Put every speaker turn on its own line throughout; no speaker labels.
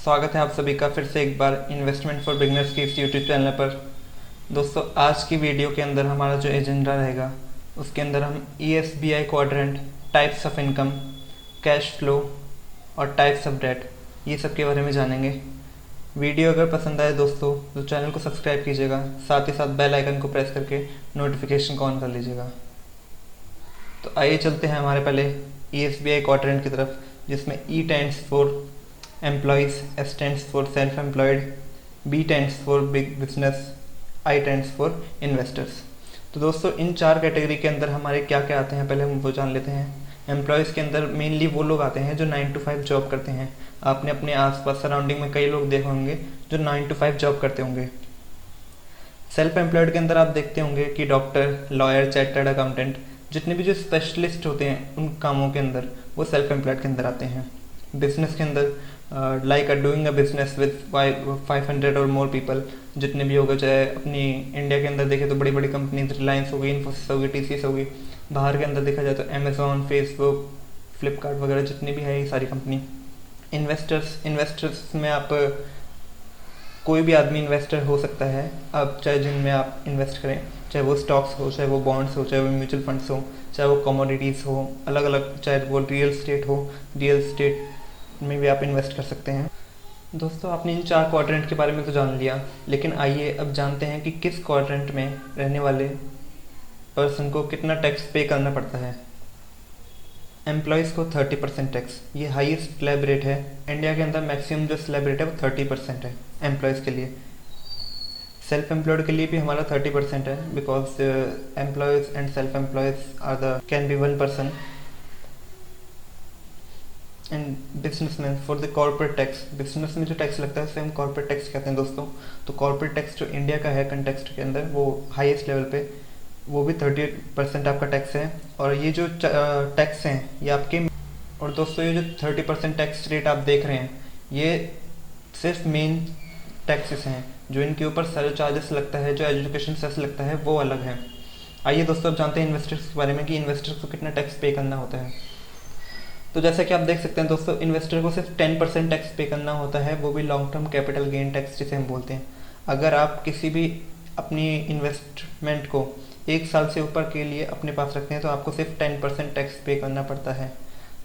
स्वागत है आप सभी का फिर से एक बार इन्वेस्टमेंट फॉर बिगनर्स के इस यूट्यूब चैनल पर। दोस्तों, आज की वीडियो के अंदर हमारा जो एजेंडा रहेगा उसके अंदर हम ESBI quadrant, types of income, cash flow और टाइप्स ऑफ डेट, ये सब के बारे में जानेंगे। वीडियो अगर पसंद आए दोस्तों तो चैनल को सब्सक्राइब कीजिएगा, साथ ही साथ बेल आइकन को प्रेस करके नोटिफिकेशन को ऑन कर लीजिएगा। तो आइए चलते हैं हमारे पहले ESBI क्वाड्रेंट की तरफ, जिसमें E stands for employees, S stands for self employed, B stands for big business, I stands for investors. तो दोस्तों, इन चार कैटेगरी के अंदर हमारे क्या क्या आते हैं पहले हम वो जान लेते हैं। एम्प्लॉयज़ के अंदर मेनली वो लोग आते हैं जो 9 to 5 जॉब करते हैं। आपने अपने आसपास सराउंडिंग में कई लोग देखे होंगे जो 9 to 5 जॉब करते होंगे। सेल्फ एम्प्लॉयड के अंदर आप देखते होंगे कि डॉक्टर, लॉयर, चार्टर्ड अकाउंटेंट, जितने भी जो स्पेशलिस्ट होते हैं उन कामों के अंदर वो सेल्फ एम्प्लॉयड के अंदर आते हैं। बिजनेस के अंदर like doing a business with 500 और मोर पीपल, जितने भी होगा, चाहे अपनी इंडिया के अंदर देखें तो बड़ी बड़ी कंपनीज, रिलायंस हो गई, इन्फोसिस हो गई, TCS हो गई। बाहर के अंदर देखा जाए तो अमेजोन, फेसबुक, फ्लिपकार्ट वगैरह जितनी भी है ये सारी कंपनी। इन्वेस्टर्स में आप कोई भी आदमी इन्वेस्टर हो सकता है। अब चाहे जिनमें आप इन्वेस्ट करें, चाहे वो स्टॉक्स हो, चाहे वो बॉन्ड्स हो, चाहे वो म्यूचुअल फंड्स हो, चाहे वो कमोडिटीज़ हो, अलग अलग, चाहे वो रियल स्टेट हो, रियल स्टेट में भी आप इन्वेस्ट कर सकते हैं। दोस्तों, आपने इन चार क्वाड्रेंट के बारे में तो जान लिया, लेकिन आइए अब जानते हैं कि किस क्वाड्रेंट में रहने वाले पर्सन को कितना टैक्स पे करना पड़ता है। एम्प्लॉयज़ को 30% टैक्स, ये हाईएस्ट स्लैब रेट है। इंडिया के अंदर मैक्सिमम जो स्लैब रेट है वो 30% है एम्प्लॉयज़ के लिए। सेल्फ एम्प्लॉयड के लिए भी हमारा 30% है, because employees and self employees are the can be one person. And businessman for the corporate tax, business में जो टैक्स लगता है उसे हम कॉर्पोरेट टैक्स कहते हैं दोस्तों। तो कॉर्पोरेट टैक्स जो इंडिया का है कंटेक्स्ट के अंदर वो हाईएस्ट लेवल पे, वो भी 30% आपका टैक्स है। और ये जो टैक्स हैं ये आपके, और दोस्तों ये जो 30% टैक्स रेट आप देख रहे हैं ये सिर्फ मेन टैक्सेस हैं। जो इनके ऊपर चार्जेस लगता है, जो एजुकेशन सेस लगता है वो अलग है। आइए दोस्तों अब जानते हैं इन्वेस्टर्स के बारे में कि इन्वेस्टर्स को कितना टैक्स पे करना होता है। तो जैसा कि आप देख सकते हैं दोस्तों, इन्वेस्टर को सिर्फ 10% टैक्स पे करना होता है, वो भी long term capital gain tax जिसे हम बोलते हैं। अगर आप किसी भी अपनी इन्वेस्टमेंट को 1 साल से ऊपर के लिए अपने पास रखते हैं तो आपको सिर्फ 10% टैक्स पे करना पड़ता है।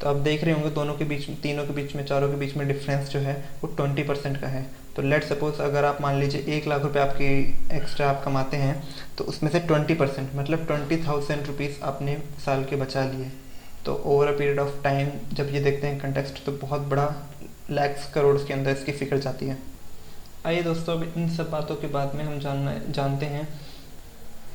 तो आप देख रहे होंगे दोनों के बीच में, तीनों के बीच में, चारों के बीच में डिफरेंस जो है वो 20% का है। तो लेट सपोज अगर आप मान लीजिए 1 लाख रुपये आपकी एक्स्ट्रा आप कमाते हैं तो उसमें से 20% मतलब 20,000 रुपीज़ आपने साल के बचा लिए। तो over a period of time जब ये देखते हैं कंटेक्स्ट तो बहुत बड़ा लैक्स करोड़ के अंदर इसकी फिगर जाती है। आइए दोस्तों, अब इन सब बातों के बाद में हम जानते हैं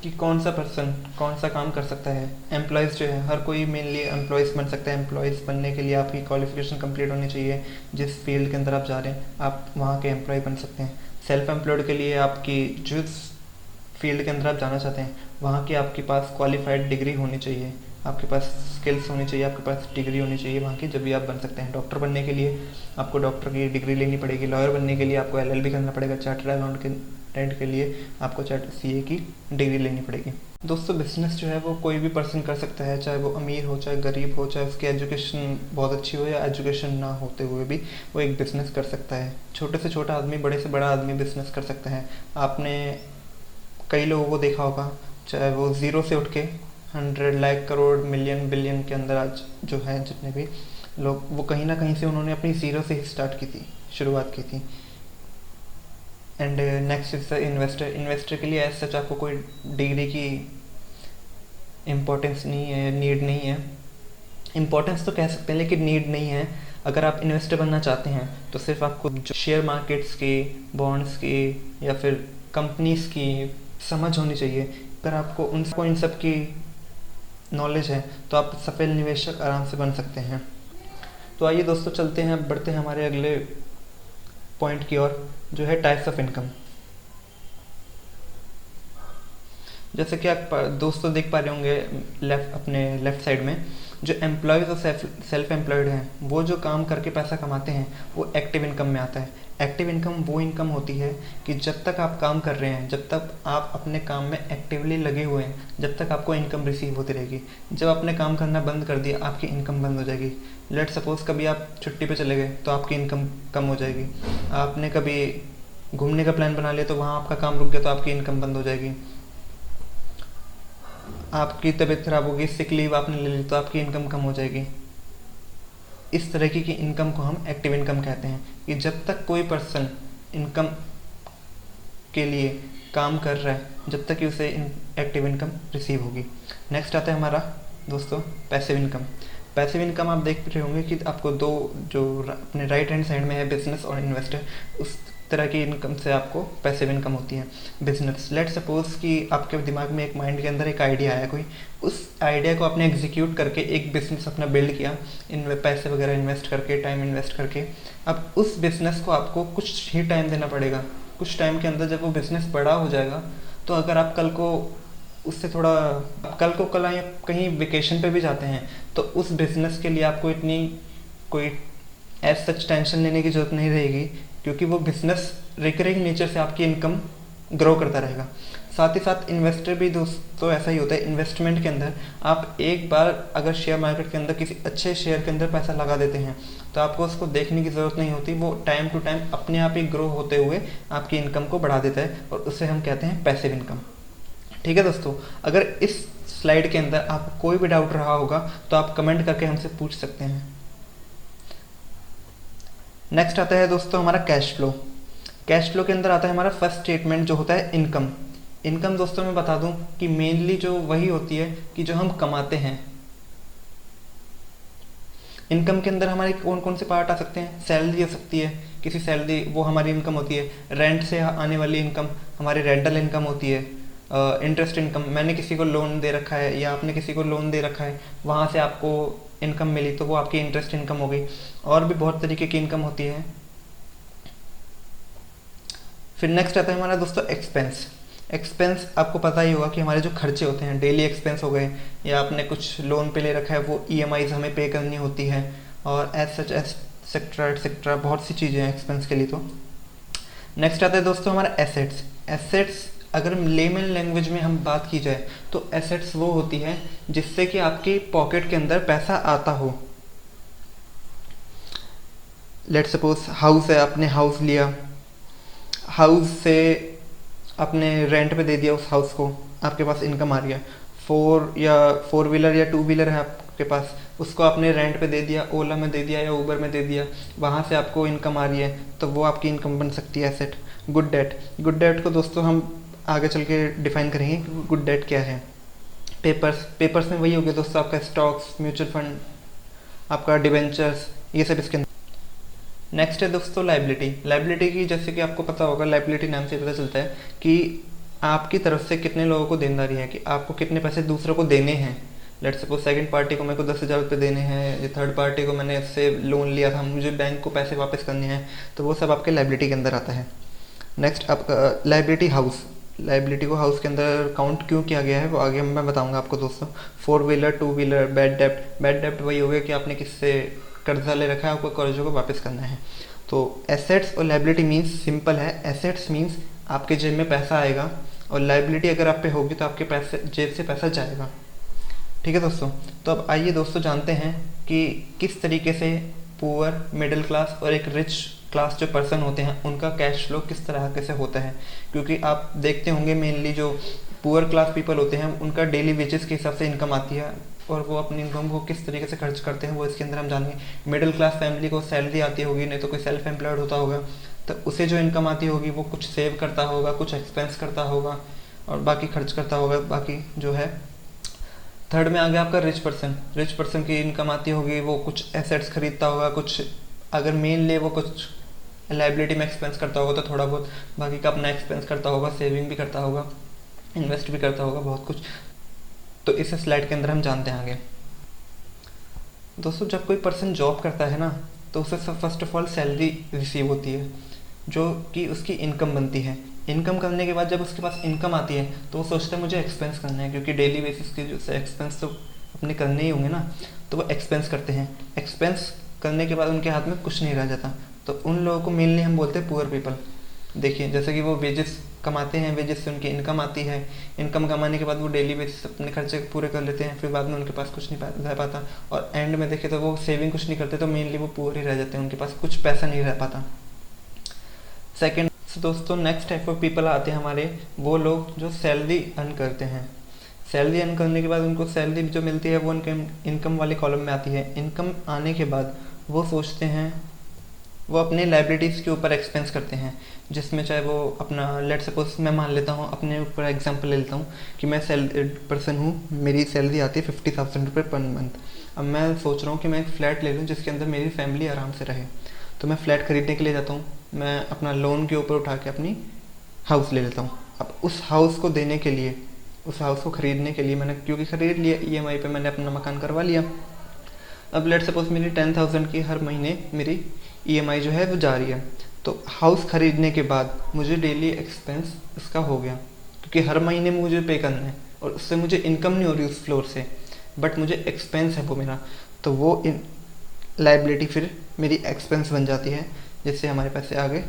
कि कौन सा पर्सन कौन सा काम कर सकता है। एम्प्लॉयज़ जो है, हर कोई मेनली एम्प्लॉयज़ बन सकता है। एम्प्लॉयज़ बनने के लिए आपकी क्वालिफिकेशन कंप्लीट होनी चाहिए। जिस फील्ड के अंदर आप जा रहे हैं आप वहाँ के एम्प्लॉय बन सकते हैं। सेल्फ एम्प्लॉयड के लिए आपकी जिस फील्ड के अंदर आप जाना चाहते हैं वहाँ की आपके पास क्वालिफाइड डिग्री होनी चाहिए, आपके पास स्किल्स होनी चाहिए, आपके पास डिग्री होनी चाहिए वहाँ की, जब भी आप बन सकते हैं। डॉक्टर बनने के लिए आपको डॉक्टर की डिग्री लेनी पड़ेगी। लॉयर बनने के लिए आपको LLB करना पड़ेगा। चार्टर्ड अकाउंटेंट के लिए आपको CA की डिग्री लेनी पड़ेगी। दोस्तों, बिजनेस जो है वो कोई भी पर्सन कर सकता है, चाहे वो अमीर हो, चाहे गरीब हो, चाहे उसकी एजुकेशन बहुत अच्छी हो या एजुकेशन ना होते हुए भी वो एक बिज़नेस कर सकता है। छोटे से छोटा आदमी, बड़े से बड़ा आदमी बिज़नेस कर सकता है। आपने कई लोगों को देखा होगा, चाहे वो ज़ीरो से उठ के 100 लाख करोड़ मिलियन बिलियन के अंदर आज जो है जितने भी लोग, वो कहीं ना कहीं से उन्होंने अपनी ज़ीरो से ही स्टार्ट की थी, शुरुआत की थी। And next is the investor के लिए एज सच आपको कोई डिग्री की इम्पोर्टेंस नहीं है, नीड नहीं है। इम्पोर्टेंस तो कह सकते हैं लेकिन नीड नहीं है। अगर आप इन्वेस्टर बनना चाहते हैं तो सिर्फ आपको शेयर मार्केट्स की, बॉन्ड्स की या फिर कंपनीज की समझ होनी चाहिए। अगर आपको इन सब की नॉलेज है तो आप सफल निवेशक आराम से बन सकते हैं। तो आइए दोस्तों चलते हैं, बढ़ते हैं हमारे अगले पॉइंट की ओर, जो है टाइप्स ऑफ इनकम। जैसे कि आप दोस्तों देख पा रहे होंगे अपने लेफ्ट साइड में, जो एम्प्लॉयज़ और सेल्फ एम्प्लॉयड हैं वो जो काम करके पैसा कमाते हैं वो एक्टिव इनकम में आता है। एक्टिव इनकम वो इनकम होती है कि जब तक आप काम कर रहे हैं, जब तक आप अपने काम में एक्टिवली लगे हुए हैं, जब तक आपको इनकम रिसीव होती रहेगी। जब आपने काम करना बंद कर दिया आपकी इनकम बंद हो जाएगी। लेट सपोज कभी आप छुट्टी पे चले गए तो आपकी इनकम कम हो जाएगी। आपने कभी घूमने का प्लान बना लिया तो वहाँ आपका काम रुक गया तो आपकी इनकम बंद हो जाएगी। आपकी तबीयत खराब होगी, सिक लीव आपने ले ली तो आपकी इनकम कम हो जाएगी। इस तरह की इनकम को हम एक्टिव इनकम कहते हैं कि जब तक कोई पर्सन इनकम के लिए काम कर रहा है, जब तक कि उसे एक्टिव इनकम रिसीव होगी। नेक्स्ट आता है हमारा दोस्तों पैसिव इनकम। पैसिव इनकम आप देख रहे होंगे कि आपको दो जो अपने राइट हैंड साइड में है बिजनेस और इन्वेस्टर, उस तरह की इनकम से आपको पैसिव इनकम होती है। बिजनेस, लेट सपोज कि आपके दिमाग में एक माइंड के अंदर एक आइडिया आया कोई, उस आइडिया को आपने एग्जीक्यूट करके एक बिजनेस अपना बिल्ड किया, इन पैसे वगैरह इन्वेस्ट करके, टाइम इन्वेस्ट करके। अब उस बिजनेस को आपको कुछ ही टाइम देना पड़ेगा। कुछ टाइम के अंदर जब वो बिजनेस बड़ा हो जाएगा तो अगर आप कल को उससे थोड़ा कल आए कहीं वेकेशन पे भी जाते हैं तो उस बिज़नेस के लिए आपको इतनी कोई एज सच टेंशन लेने की ज़रूरत नहीं रहेगी, क्योंकि वो बिज़नेस रिकरिंग नेचर से आपकी इनकम ग्रो करता रहेगा। साथ ही साथ इन्वेस्टर भी दोस्तों ऐसा ही होता है। इन्वेस्टमेंट के अंदर आप एक बार अगर शेयर मार्केट के अंदर किसी अच्छे शेयर के अंदर पैसा लगा देते हैं तो आपको उसको देखने की ज़रूरत नहीं होती, वो टाइम टू टाइम अपने आप ही ग्रो होते हुए आपकी इनकम को बढ़ा देता है और उसे हम कहते हैं पैसिव इनकम। ठीक है दोस्तों, अगर इस स्लाइड के अंदर आपको कोई भी डाउट रहा होगा तो आप कमेंट करके हमसे पूछ सकते हैं। नेक्स्ट आता है दोस्तों हमारा कैश फ्लो। कैश फ्लो के अंदर आता है हमारा फर्स्ट स्टेटमेंट जो होता है इनकम। इनकम दोस्तों मैं बता दूं कि मेनली जो वही होती है कि जो हम कमाते हैं। इनकम के अंदर हमारे कौन कौन से पार्ट आ सकते हैं? सैलरी हो सकती है, किसी सैलरी वो हमारी इनकम होती है। रेंट से आने वाली इनकम हमारी रेंटल इनकम होती है। इंटरेस्ट इनकम, मैंने किसी को लोन दे रखा है या आपने किसी को लोन दे रखा है, वहाँ से आपको इनकम मिली तो वो आपकी इंटरेस्ट इनकम हो गई। और भी बहुत तरीके की इनकम होती है। फिर नेक्स्ट आता है हमारा दोस्तों एक्सपेंस। एक्सपेंस आपको पता ही होगा कि हमारे जो खर्चे होते हैं, डेली एक्सपेंस हो गए या आपने कुछ लोन पे ले रखा है वो ईएमआईज हमें पे करनी होती है, और एज सच एटसेट्रा एटसेट्रा बहुत सी चीज़ें हैं एक्सपेंस के लिए। तो नेक्स्ट आता है दोस्तों हमारा एसेट्स। एसेट्स अगर लेमन लैंग्वेज में हम बात की जाए तो एसेट्स वो होती है जिससे कि आपकी पॉकेट के अंदर पैसा आता हो। लेट सपोज हाउस है, आपने हाउस लिया, हाउस से आपने रेंट पे दे दिया उस हाउस को, आपके पास इनकम आ रही है। फोर व्हीलर या टू व्हीलर है आपके पास, उसको आपने रेंट पे दे दिया, ओला में दे दिया या ऊबर में दे दिया, वहाँ से आपको इनकम आ रही है तो वो आपकी इनकम बन सकती है asset. Good debt, good debt को दोस्तों हम आगे चल के डिफाइन करेंगे गुड डेट क्या है। पेपर्स में वही हो गया दोस्तों आपका स्टॉक्स, म्यूचुअल फंड, आपका डिवेंचर्स, ये सब इसके अंदर। नेक्स्ट है दोस्तों लाइबिलिटी। लाइबिलिटी की जैसे कि आपको पता होगा, लाइबिलिटी नाम से पता चलता है कि आपकी तरफ से कितने लोगों को देनदारी है, कि आपको कितने पैसे दूसरों को देने हैं। लेट सपोज सेकंड पार्टी को मेरे को 10,000 रुपये देने हैं, या थर्ड पार्टी को मैंने उससे लोन लिया था, मुझे बैंक को पैसे वापस करने हैं, तो वो सब आपके लाइबिलिटी के अंदर आता है। नेक्स्ट आपका लाइबिलिटी हाउस। लाइबिलिटी को हाउस के अंदर काउंट क्यों किया गया है वो आगे मैं बताऊंगा आपको दोस्तों। Four wheeler, two wheeler, bad डेप्ट। बैड डेप्ट वही हो गया कि आपने किससे कर्जा ले रखा है, आपको कर्जों को वापस करना है। तो एसेट्स और लाइबिलिटी मीन्स सिंपल है। एसेट्स मीन्स आपके जेब में पैसा आएगा, और लाइबिलिटी अगर आप पे होगी तो आपके पैसे जेब से पैसा जाएगा। ठीक है दोस्तों, तो अब आइए दोस्तों जानते हैं कि किस तरीके से पुअर, मिडिल क्लास और एक रिच क्लास जो पर्सन होते हैं उनका कैश फ्लो किस तरह से होता है। क्योंकि आप देखते होंगे मेनली जो पुअर क्लास पीपल होते हैं उनका डेली वेजेस के हिसाब से इनकम आती है, और वो अपनी इनकम को किस तरीके से खर्च करते हैं वो इसके अंदर हम जानेंगे। मिडिल क्लास फैमिली को सैलरी आती होगी, नहीं तो कोई सेल्फ एम्प्लॉयड होता होगा, तो उसे जो इनकम आती होगी वो कुछ सेव करता होगा, कुछ एक्सपेंस करता होगा और बाकी खर्च करता होगा बाकी जो है। थर्ड में आ गया आपका रिच पर्सन। रिच पर्सन की इनकम आती होगी, वो कुछ एसेट्स खरीदता होगा, कुछ अगर मेनली वो कुछ लाइबिलिटी में एक्सपेंस करता होगा तो थोड़ा बहुत, बाकी का अपना एक्सपेंस करता होगा, सेविंग भी करता होगा, इन्वेस्ट भी करता होगा बहुत कुछ। तो इस स्लाइड के अंदर हम जानते हैं आगे। दोस्तों जब कोई पर्सन जॉब करता है ना तो उसे first of all salary receive होती है जो कि उसकी इनकम बनती है। इनकम करने के बाद जब उसके पास इनकम आती है तो वो सोचता है मुझे एक्सपेंस करना है, क्योंकि डेली बेसिस के जो एक्सपेंस तो अपने करने ही होंगे ना। तो वो एक्सपेंस करते हैं। एक्सपेंस करने के बाद उनके हाथ में कुछ नहीं रह जाता, तो उन लोगों को मेनली हम बोलते हैं पुअर पीपल। देखिए जैसे कि वो वेजेस कमाते हैं, वेजेस से उनकी इनकम आती है, इनकम कमाने के बाद वो डेली बेसिस अपने खर्चे पूरे कर लेते हैं, फिर बाद में उनके पास कुछ नहीं रह पाता, और एंड में देखे तो वो सेविंग कुछ नहीं करते, तो मेनली वो पुअर ही रह जाते हैं, उनके पास कुछ पैसा नहीं रह पाता। सेकेंड दोस्तों, नेक्स्ट टाइप ऑफ पीपल आते हैं हमारे, वो लोग जो सैलरी अर्न करते हैं। सैलरी अर्न करने के बाद उनको सैलरी जो मिलती है वो उनके इनकम वाले कॉलम में आती है। इनकम आने के बाद वो सोचते हैं, वो अपने लाइबिलिटीज़ के ऊपर एक्सपेंस करते हैं, जिसमें चाहे वो अपना, लेट सपोज मैं मान लेता हूँ, अपने ऊपर एग्जांपल ले लेता हूँ कि मैं सैलरीड पर्सन हूँ, मेरी सैलरी आती है 50,000 रुपये पर मंथ। अब मैं सोच रहा हूँ कि मैं एक फ़्लैट ले लूँ जिसके अंदर मेरी फैमिली आराम से रहे, तो मैं फ़्लैट खरीदने के लिए जाता हूँ, मैं अपना लोन के ऊपर उठा के अपनी हाउस ले लेता हूँ। अब उस हाउस को देने के लिए, उस हाउस को ख़रीदने के लिए मैंने क्योंकि ख़रीद लिया, EMI पे मैंने अपना मकान करवा लिया। अब लेट सपोज मेरी 10,000 की हर महीने मेरी EMI जो है वो जा रही है, तो हाउस ख़रीदने के बाद मुझे डेली एक्सपेंस इसका हो गया, क्योंकि हर महीने मुझे पे करना है और उससे मुझे इनकम नहीं हो रही उस फ्लोर से, बट मुझे एक्सपेंस है वो मेरा, तो वो लाइबिलिटी फिर मेरी एक्सपेंस बन जाती है, जिससे हमारे पैसे आगे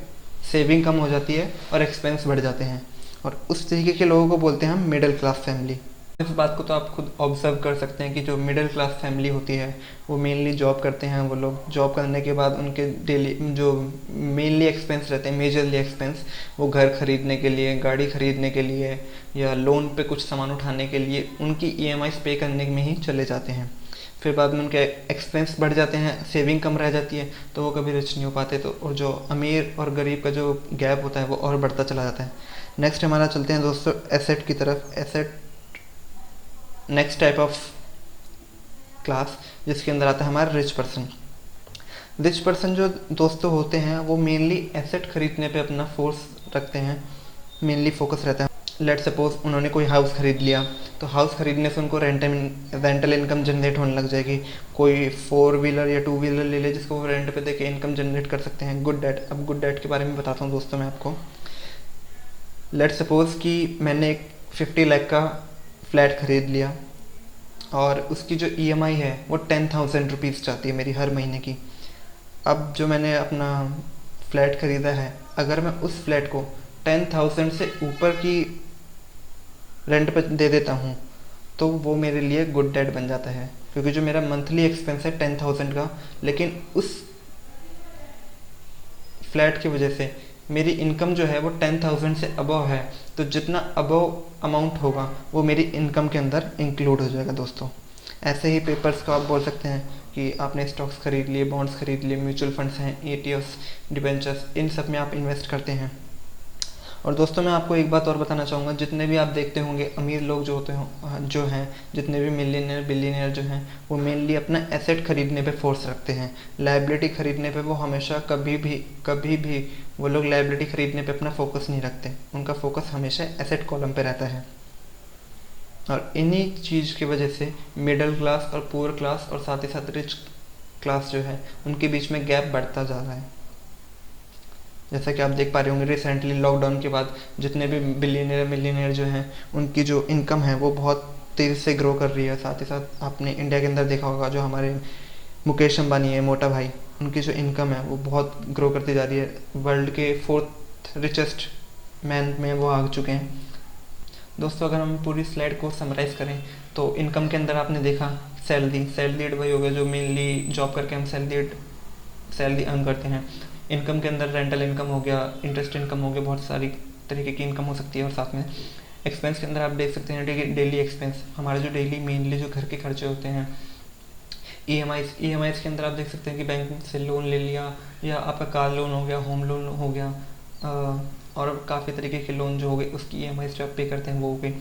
सेविंग कम हो जाती है और एक्सपेंस बढ़ जाते हैं, और उस तरीके के लोगों को बोलते हैं हम मिडिल क्लास फैमिली। इस बात को तो आप खुद ऑब्जर्व कर सकते हैं कि जो मिडिल क्लास फैमिली होती है वो मेनली जॉब करते हैं। वो लोग जॉब करने के बाद उनके डेली जो मेनली एक्सपेंस रहते हैं, मेजरली एक्सपेंस, वो घर खरीदने के लिए, गाड़ी खरीदने के लिए, या लोन पे कुछ सामान उठाने के लिए उनकी EMI पे करने में ही चले जाते हैं। फिर बाद में उनके एक्सपेंस बढ़ जाते हैं, सेविंग कम रह जाती है, तो वो कभी रिच नहीं हो पाते, तो और जो अमीर और गरीब का जो गैप होता है वो और बढ़ता चला जाता है। नेक्स्ट हमारा चलते हैं दोस्तों एसेट की तरफ। Asset next type of class जिसके अंदर आता है हमारा रिच पर्सन। रिच पर्सन जो दोस्तों होते हैं वो मेनली एसेट खरीदने पे अपना फोर्स रखते हैं, मेनली फोकस रहता है। लेट सपोज उन्होंने कोई हाउस खरीद लिया, तो हाउस खरीदने से उनको रेंटल इनकम जनरेट होने लग जाएगी। कोई 4 व्हीलर या 2 व्हीलर ले ले जिसको वो रेंट पे देके इनकम जनरेट कर सकते हैं। गुड डैट, अब गुड डैट के बारे में बताता हूँ दोस्तों मैं आपको। लेट सपोज कि मैंने एक 50 लाख का फ्लैट खरीद लिया और उसकी जो EMI है वो 10,000 रुपीज़ जाती है मेरी हर महीने की। अब जो मैंने अपना फ्लैट ख़रीदा है, अगर मैं उस फ्लैट को 10,000 से ऊपर की रेंट पर दे देता हूँ तो वो मेरे लिए गुड डैड बन जाता है, क्योंकि जो मेरा मंथली एक्सपेंस है 10,000 का, लेकिन उस फ्लैट की वजह से मेरी इनकम जो है वो 10,000 से अबव है, तो जितना अबव अमाउंट होगा वो मेरी इनकम के अंदर इंक्लूड हो जाएगा दोस्तों। ऐसे ही पेपर्स को आप बोल सकते हैं कि आपने स्टॉक्स खरीद लिए, बॉन्ड्स खरीद लिए, म्यूचुअल फंड्स हैं, ETFs, डिबेंचर्स, इन सब में आप इन्वेस्ट करते हैं। और दोस्तों मैं आपको एक बात और बताना चाहूँगा, जितने भी आप देखते होंगे अमीर लोग जो हैं, जितने भी मिलियनियर बिलियनियर जो हैं, वो मेनली अपना एसेट खरीदने पे फोर्स रखते हैं। लाइबिलिटी खरीदने पे वो हमेशा कभी भी वो लोग लाइबिलिटी खरीदने पे अपना फोकस नहीं रखते, उनका फोकस हमेशा एसेट कॉलम पे रहता है। और इन्हीं चीज़ की वजह से मिडिल क्लास और पुअर क्लास और साथ ही साथ रिच क्लास जो है उनके बीच में गैप बढ़ता जा रहा है। जैसा कि आप देख पा रहे होंगे रिसेंटली लॉकडाउन के बाद जितने भी बिलियनियर मिलियनियर जो हैं उनकी जो इनकम है वो बहुत तेज़ी से ग्रो कर रही है। साथ ही साथ आपने इंडिया के अंदर देखा होगा जो हमारे मुकेश अंबानी है, मोटा भाई, उनकी जो इनकम है वो बहुत ग्रो करती जा रही है। वर्ल्ड के 4th रिचेस्ट मैन में वो आ चुके हैं। दोस्तों अगर हम पूरी स्लाइड को समराइज़ करें तो इनकम के अंदर आपने देखा सैलरीड वही हो गया जो मेनली जॉब करके हम सैलरी अर्न करते हैं। इनकम के अंदर रेंटल इनकम हो गया, इंटरेस्ट इनकम हो गया, बहुत सारी तरीके की इनकम हो सकती है। और साथ में एक्सपेंस के अंदर आप देख सकते हैं डेली एक्सपेंस, हमारे जो डेली मेनली जो घर के खर्चे होते हैं। EMIs के अंदर आप देख सकते हैं कि बैंक से लोन ले लिया, या आपका कार लोन हो गया, होम लोन हो गया, और काफ़ी तरीके के लोन जो हो गए उसकी EMIs जो आप पे करते हैं वो हो गई।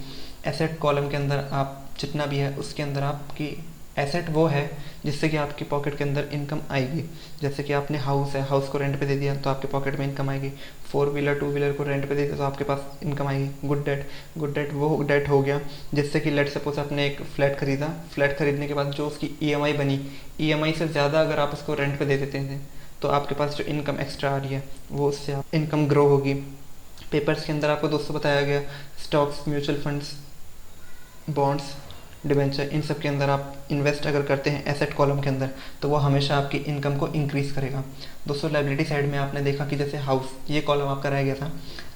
एसेट कॉलम के अंदर आप जितना भी है उसके अंदर आपकी एसेट वो है जिससे कि आपकी पॉकेट के अंदर इनकम आएगी। जैसे कि आपने हाउस है, हाउस को रेंट पे दे दिया तो आपके पॉकेट में इनकम आएगी। 4 व्हीलर 2 व्हीलर को रेंट पे दे दिया तो आपके पास इनकम आएगी। गुड डेट वो डेट हो गया जिससे कि लेट सपोज आपने एक फ्लैट खरीदा, फ्लैट खरीदने के बाद जो उसकी EMI बनी, EMI से ज़्यादा अगर आप उसको रेंट पे दे देते हैं तो आपके पास जो इनकम एक्स्ट्रा आ रही है वो उससे आप इनकम ग्रो होगी। पेपर्स के अंदर आपको दोस्तों बताया गया stocks, mutual funds, bonds, debenture, इन सब के अंदर आप इन्वेस्ट अगर करते हैं एसेट कॉलम के अंदर, तो वो हमेशा आपकी इनकम को इंक्रीज़ करेगा। दोस्तों लाइबिलिटी साइड में आपने देखा कि जैसे हाउस, ये कॉलम आपका रह गया था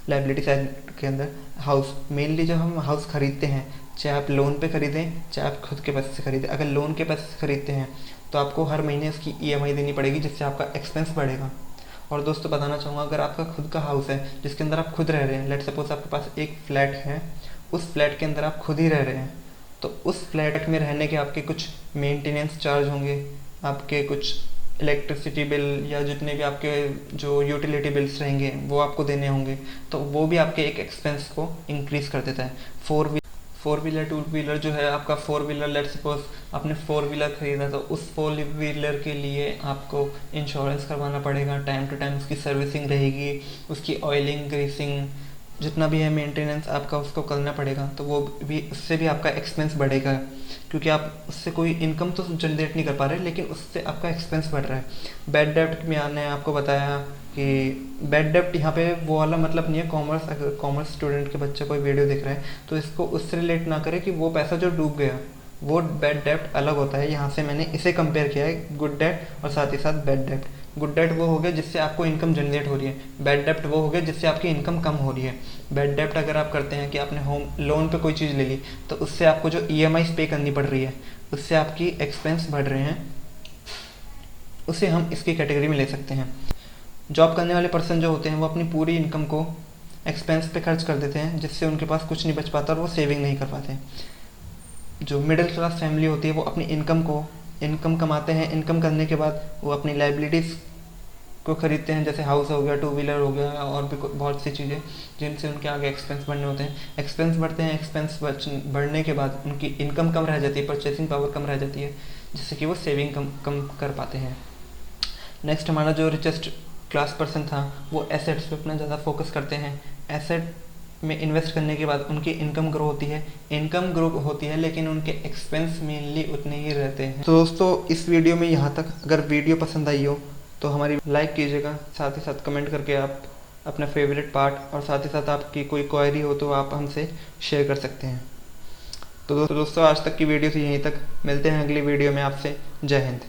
लाइबिलिटी साइड के अंदर। हाउस, मेनली जब हम हाउस खरीदते हैं, चाहे आप लोन पे खरीदें चाहे आप खुद के पैसे से खरीदें, अगर लोन के पैसे से खरीदते हैं तो आपको हर महीने उसकी EMI देनी पड़ेगी, जिससे आपका एक्सपेंस बढ़ेगा। और दोस्तों बताना चाहूँगा, अगर आपका खुद का हाउस है जिसके अंदर आप खुद रह रहे हैं, लेट सपोज आपके पास एक फ्लैट है, उस फ्लैट के अंदर आप खुद ही रह रहे हैं, तो उस फ्लैट में रहने के आपके कुछ मेंटेनेंस चार्ज होंगे, आपके कुछ इलेक्ट्रिसिटी बिल या जितने भी आपके जो यूटिलिटी बिल्स रहेंगे वो आपको देने होंगे, तो वो भी आपके एक एक्सपेंस को इंक्रीज़ कर देता है। फोर व्हीलर टू व्हीलर जो है आपका, फोर व्हीलर लेट सपोज आपने फोर व्हीलर खरीदा, तो उस फोर व्हीलर के लिए आपको इंश्योरेंस करवाना पड़ेगा, टाइम टू टाइम उसकी सर्विसिंग रहेगी, उसकी ऑयलिंग ग्रीसिंग जितना भी है मेंटेनेंस आपका उसको करना पड़ेगा, तो वो भी, उससे भी आपका एक्सपेंस बढ़ेगा, क्योंकि आप उससे कोई इनकम तो जनरेट नहीं कर पा रहे, लेकिन उससे आपका एक्सपेंस बढ़ रहा है। बैड डेब्ट में मैंने आपको बताया कि बैड डेब्ट यहाँ पे वो वाला मतलब नहीं है कॉमर्स, अगर कॉमर्स स्टूडेंट के बच्चे कोई वीडियो देख रहे हैं तो इसको उससे रिलेट ना करें कि वो पैसा जो डूब गया, वो बैड डेब्ट अलग होता है। यहाँ से मैंने इसे कंपेयर किया है, गुड डेब्ट और साथ ही साथ बैड डेब्ट। गुड डेब्ट वो हो गया जिससे आपको इनकम जनरेट हो रही है, बैड डेब्ट वो हो गया जिससे आपकी इनकम कम हो रही है। बैड डेब्ट अगर आप करते हैं कि आपने होम लोन पे कोई चीज़ ले ली, तो उससे आपको जो EMI पे करनी पड़ रही है, उससे आपकी एक्सपेंस बढ़ रहे हैं, उसे हम इसकी कैटेगरी में ले सकते हैं। जॉब करने वाले पर्सन जो होते हैं वो अपनी पूरी इनकम को एक्सपेंस पे खर्च कर देते हैं, जिससे उनके पास कुछ नहीं बच पाता और वो सेविंग नहीं कर पाते। जो मिडिल क्लास फैमिली होती है वो अपनी इनकम कमाते हैं, इनकम करने के बाद वो अपनी लाइबिलिटीज़ को खरीदते हैं, जैसे हाउस हो गया, टू व्हीलर हो गया और भी बहुत सी चीज़ें जिनसे उनके आगे एक्सपेंस बढ़ने होते हैं। एक्सपेंस बढ़ते हैं, एक्सपेंस बढ़ने के बाद उनकी इनकम कम रह जाती है, परचेसिंग पावर कम रह जाती है, जिससे कि वो सेविंग कम कर पाते हैं। नेक्स्ट हमारा जो रिचेस्ट क्लास पर्सन था वो एसेट्स पे अपना ज़्यादा फोकस करते हैं। एसेट में इन्वेस्ट करने के बाद उनकी इनकम ग्रो होती है, लेकिन उनके एक्सपेंस मेनली उतने ही रहते हैं। तो दोस्तों इस वीडियो में यहाँ तक, अगर वीडियो पसंद आई हो तो हमारी लाइक कीजिएगा, साथ ही साथ कमेंट करके आप अपना फेवरेट पार्ट और साथ ही साथ आपकी कोई क्वेरी हो तो आप हमसे शेयर कर सकते हैं। तो दोस्तों आज तक की वीडियो से यहीं तक, मिलते हैं अगली वीडियो में आपसे। जय हिंद।